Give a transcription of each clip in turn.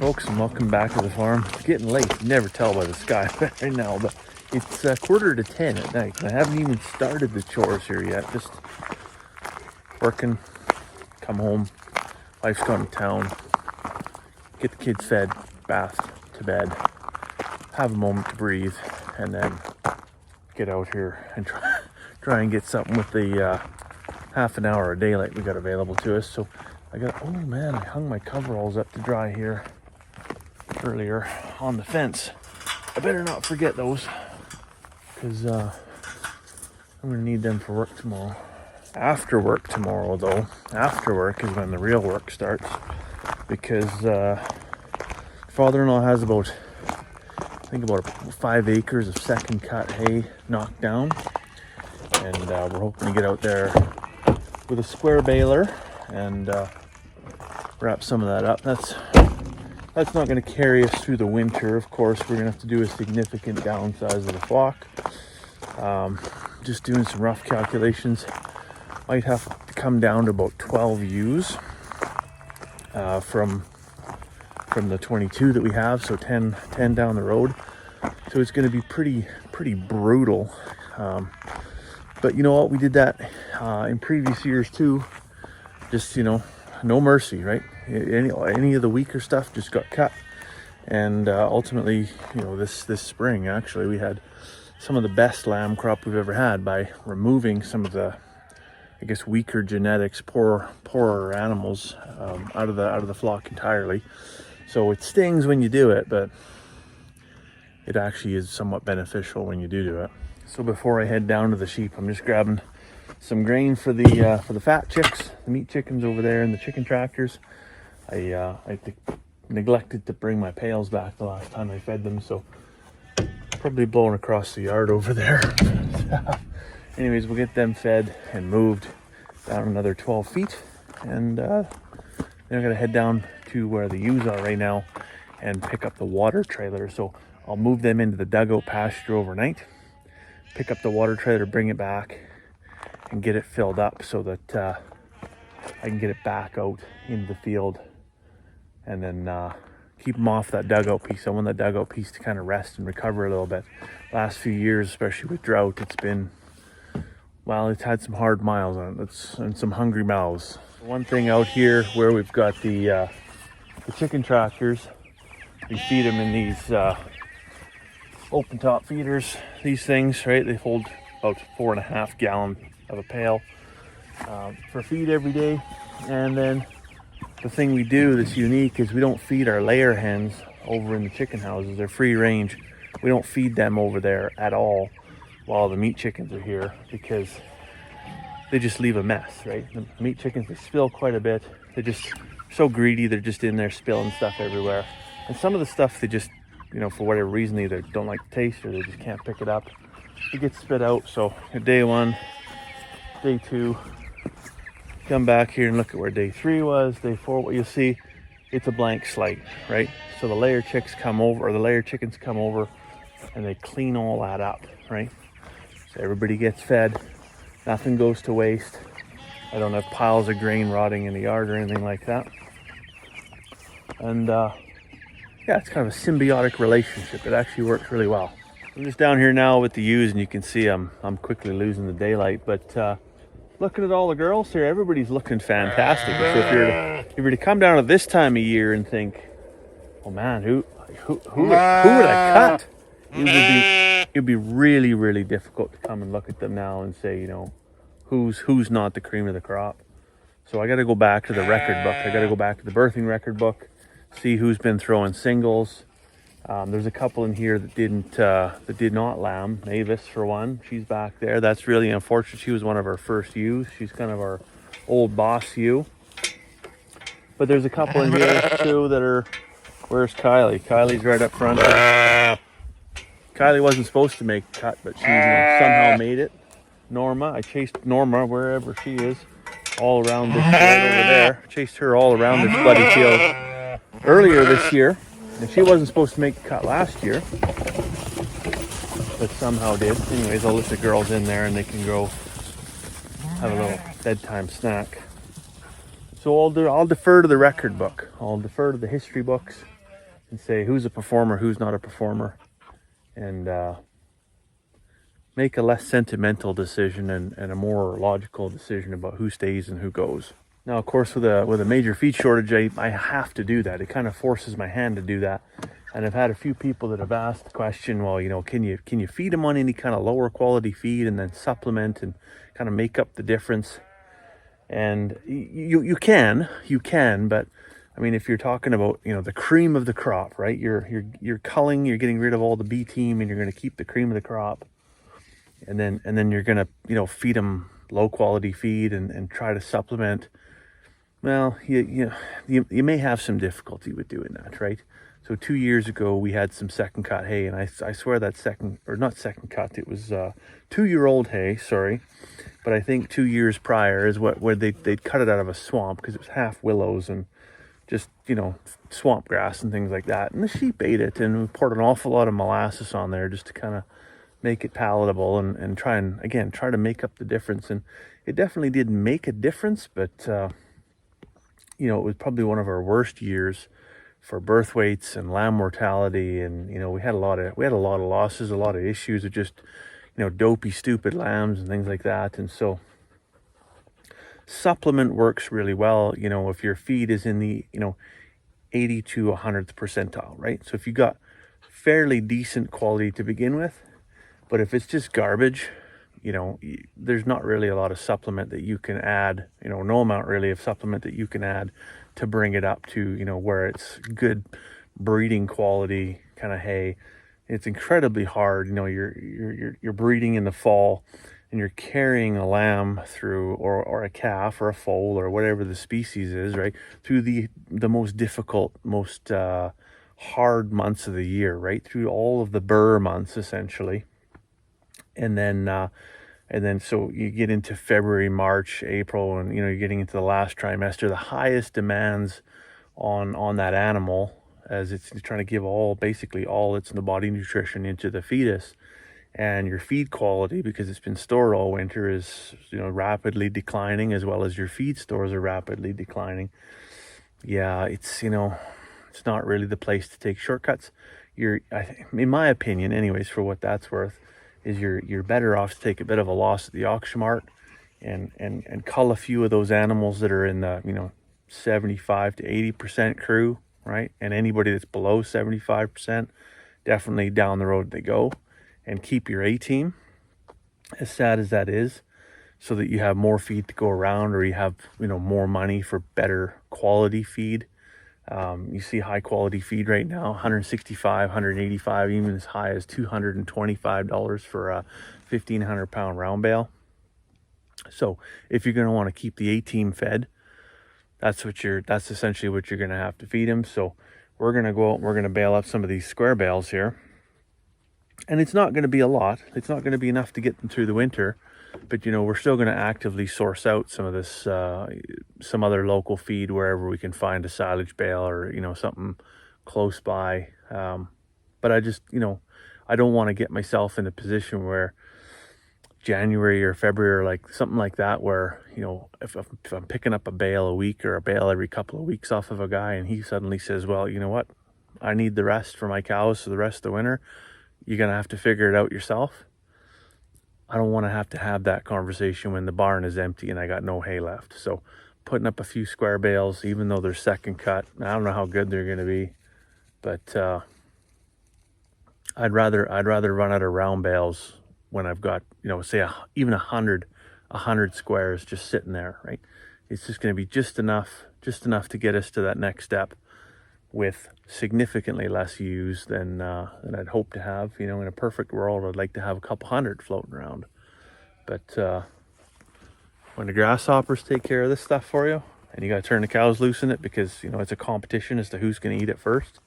folks, and welcome back to the farm. It's getting late. You never tell by the sky right now, but it's 9:15 at night. I haven't even started the chores here yet. Just working, come home, wife's gone to town, get the kids fed, bathed, to bed, have a moment to breathe, and then get out here and try and get something with the half an hour of daylight we got available to us. So oh man, I hung my coveralls up to dry here earlier on the fence. I better not forget those, because I'm gonna need them for work tomorrow. After work tomorrow though, after work is when the real work starts, because father-in-law has about 5 acres of second cut hay knocked down, and we're hoping to get out there with a square baler and wrap some of that up. That's not going to carry us through the winter. Of course, we're going to have to do a significant downsize of the flock. Just doing some rough calculations. Might have to come down to about 12 ewes from the 22 that we have, so 10 down the road. So it's going to be pretty brutal. But you know what? We did that in previous years too. Just, no mercy, right? Any of the weaker stuff just got cut. And ultimately, this spring, actually, we had some of the best lamb crop we've ever had by removing some of the, I guess, weaker genetics, poorer animals out of the flock entirely. So it stings when you do it, but it actually is somewhat beneficial when you do it. So before I head down to the sheep, I'm just grabbing some grain for the fat chicks, the meat chickens over there in the chicken tractors. I neglected to bring my pails back the last time I fed them, so probably blowing across the yard over there. Anyways, we'll get them fed and moved down another 12 feet, and then I'm gonna head down to where the ewes are right now and pick up the water trailer. So I'll move them into the dugout pasture overnight, pick up the water trailer, bring it back, and get it filled up so that I can get it back out into the field, and then keep them off that dugout piece. I want that dugout piece to kind of rest and recover a little bit. Last few years, especially with drought, it's had some hard miles on it, and some hungry mouths. One thing out here where we've got the chicken tractors, we feed them in these open top feeders. These things, right, they hold about 4.5 gallon of a pail for feed every day. And then the thing we do that's unique is we don't feed our layer hens over in the chicken houses. They're free range. We don't feed them over there at all while the meat chickens are here, because they just leave a mess, right? The meat chickens, they spill quite a bit. They're just so greedy. They're just in there spilling stuff everywhere. And some of the stuff they just, for whatever reason, either don't like the taste or they just can't pick it up. It gets spit out. So day 1, day 2, come back here and look at where day 3 was, day 4. What you'll see, it's a blank slate, right? So the layer chickens come over and they clean all that up, right? So everybody gets fed, nothing goes to waste. I don't have piles of grain rotting in the yard or anything like that. And it's kind of a symbiotic relationship. It actually works really well. I'm just down here now with the ewes, and you can see I'm quickly losing the daylight, but looking at all the girls here, everybody's looking fantastic. So if you were to come down at this time of year and think, oh man, who would I cut? It'd be really, really difficult to come and look at them now and say, who's not the cream of the crop. So I got to go back to the record book. I got to go back to the birthing record book, see who's been throwing singles. There's a couple in here that did not lamb. Mavis, for one, she's back there. That's really unfortunate. She was one of our first ewes. She's kind of our old boss ewe. But there's a couple in here too that are. Where's Kylie? Kylie's right up front. Kylie wasn't supposed to make the cut, but she somehow made it. Norma, I chased Norma wherever she is, all around this right over there. Chased her all around this bloody field earlier this year. And she wasn't supposed to make the cut last year, but somehow did. Anyways, I'll let the girls in there and they can go have a little bedtime snack. So I'll defer to the record book. I'll defer to the history books and say who's a performer, who's not a performer, and make a less sentimental decision and a more logical decision about who stays and who goes. Now, of course, with a major feed shortage, I have to do that. It kind of forces my hand to do that. And I've had a few people that have asked the question, well, you know, can you feed them on any kind of lower quality feed and then supplement and kind of make up the difference? And you can, but I mean, if you're talking about, you know, the cream of the crop, right? You're culling, you're getting rid of all the B team, and you're going to keep the cream of the crop, and then you're going to, you know, feed them low quality feed and try to supplement. Well, you may have some difficulty with doing that, right? So 2 years ago, we had some second cut hay, and I swear that not second cut, it was 2-year-old hay, sorry. But I think 2 years prior is where they'd cut it out of a swamp because it was half willows and just, you know, swamp grass and things like that. And the sheep ate it, and we poured an awful lot of molasses on there just to kind of make it palatable and try to make up the difference. And it definitely did make a difference, but you know, it was probably one of our worst years for birth weights and lamb mortality. And, you know, we had a lot of losses, a lot of issues with just, you know, dopey, stupid lambs and things like that. And so supplement works really well, you know, if your feed is in the, you know, 80 to 100th percentile, right? So if you got fairly decent quality to begin with, but if it's just garbage, you know, there's not really a lot of supplement that you can add, you know, no amount really of supplement that you can add to bring it up to, you know, where it's good breeding quality kind of hay. It's incredibly hard, you know, you're breeding in the fall and you're carrying a lamb through, or a calf or a foal or whatever the species is, right, through the most difficult, most hard months of the year, right, through all of the burr months essentially. And then so you get into February, March, April, and, you know, you're getting into the last trimester, the highest demands on that animal as it's trying to give basically all its body nutrition into the fetus. And your feed quality, because it's been stored all winter, is, you know, rapidly declining, as well as your feed stores are rapidly declining. Yeah, it's, you know, it's not really the place to take shortcuts. In my opinion, anyways, for what that's worth, is you're better off to take a bit of a loss at the auction mart and cull a few of those animals that are in the, you know, 75 to 80% crew, right? And anybody that's below 75%, definitely down the road they go, and keep your A team, as sad as that is, so that you have more feed to go around, or you have, you know, more money for better quality feed. You see high quality feed right now, 165, 185, even as high as $225 for a 1,500 pound round bale. So if you're going to want to keep the A team fed, that's essentially what you're going to have to feed them. So we're going to go out and we're going to bale up some of these square bales here. And it's not going to be a lot. It's not going to be enough to get them through the winter. But, you know, we're still going to actively source out some of this, some other local feed wherever we can find a silage bale or, you know, something close by. But I just, you know, I don't want to get myself in a position where January or February or like something like that, where, you know, if I'm picking up a bale a week or a bale every couple of weeks off of a guy, and he suddenly says, well, you know what, I need the rest for my cows for the rest of the winter. You're going to have to figure it out yourself. I don't want to have that conversation when the barn is empty and I got no hay left. So putting up a few square bales, even though they're second cut, I don't know how good they're going to be, but I'd rather run out of round bales when I've got, you know, say even 100 squares just sitting there, right? It's just going to be just enough to get us to that next step with significantly less ewes than I'd hope to have. You know, in a perfect world, I'd like to have a couple hundred floating around. But when the grasshoppers take care of this stuff for you, and you got to turn the cows loose in it because, you know, it's a competition as to who's going to eat it first,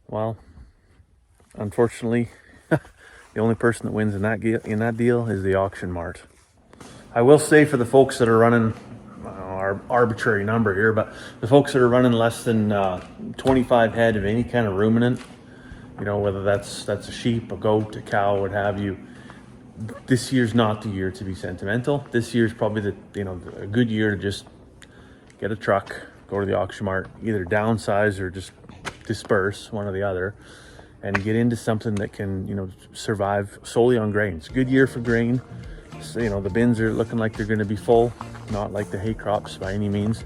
well, unfortunately, the only person that wins in that deal is the auction mart. I will say, for the folks that are running, our arbitrary number here, but the folks that are running less than 25 head of any kind of ruminant, you know, whether that's a sheep, a goat, a cow, what have you, this year's not the year to be sentimental. This year's probably a good year to just get a truck, go to the auction mart, either downsize or just disperse, one or the other, and get into something that can, you know, survive solely on grain. It's a good year for grain. So, you know, the bins are looking like they're going to be full, not like the hay crops by any means.